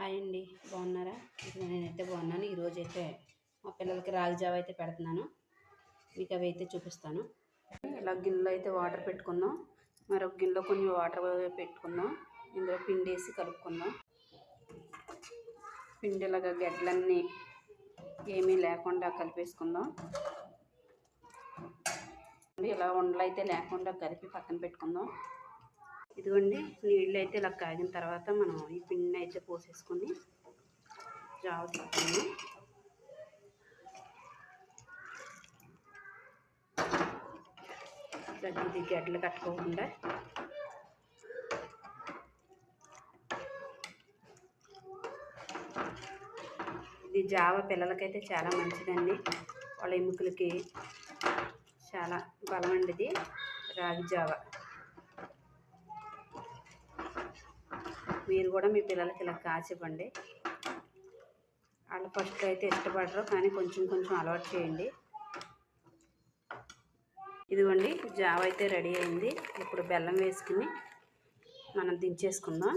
Hi అండి, బాగున్నారా? నేనైతే బాగున్నాను. ఈరోజైతే మా పిల్లలకి రాగి జావ అయితే పెడుతున్నాను. మీకు అవి అయితే చూపిస్తాను. ఇలా గిన్నెలో అయితే వాటర్ పెట్టుకుందాం. మరొక గిన్నెలో కొన్ని వాటర్ పెట్టుకుందాం. ఇందులో పిండి వేసి కలుపుకుందాం. పిండి ఇలాగా గడ్డలన్నీ ఏమీ లేకుండా కలిపేసుకుందాం. ఇలా ఉండలు అయితే లేకుండా కలిపి పక్కన పెట్టుకుందాం. ఇదిగోండి, నీళ్ళు అయితే ఇలా కాగిన తర్వాత మనం ఈ పిండిని అయితే పోసేసుకొని జావ తీసుకున్నాం. ఇది గడ్డలు కట్టుకోకుండా ఇది జావ పిల్లలకైతే చాలా మంచిదండి. వాళ్ళ ఎముకలకి చాలా బలం అండి ఇది రాగి జావ. మీరు కూడా మీ పిల్లలకి ఇలా కాచివ్వండి. వాళ్ళు ఫస్ట్ అయితే ఇష్టపడరు, కానీ కొంచెం కొంచెం అలవాటు చేయండి. ఇదిగోండి, జావ అయితే రెడీ అయింది. ఇప్పుడు బెల్లం వేసుకుని మనం దించేసుకుందాం.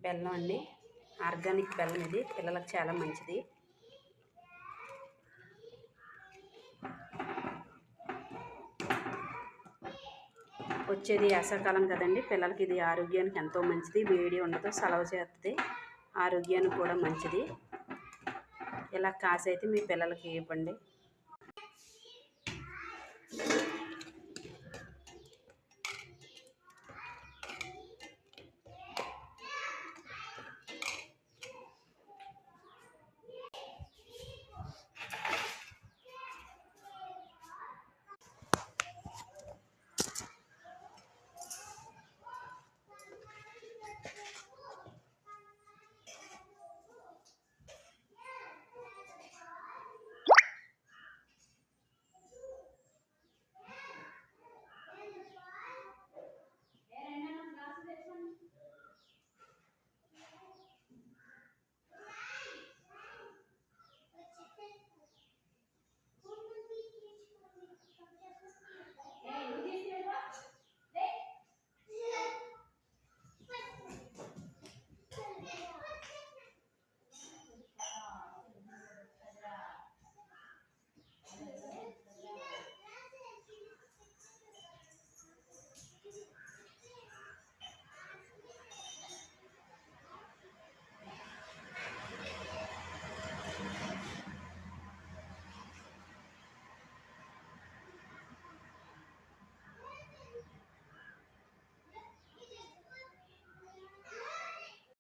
బెల్లం అండి, ఆర్గానిక్ బెల్లం. ఇది పిల్లలకు చాలా మంచిది. వచ్చేది వేసవికాలం కదండి, పిల్లలకి ఇది ఆరోగ్యానికి ఎంతో మంచిది. వేడి ఉండదు, సలవ చేస్తుంది, ఆరోగ్యానికి కూడా మంచిది. ఇలా కాసి అయితే మీ పిల్లలకి ఇవ్వండి.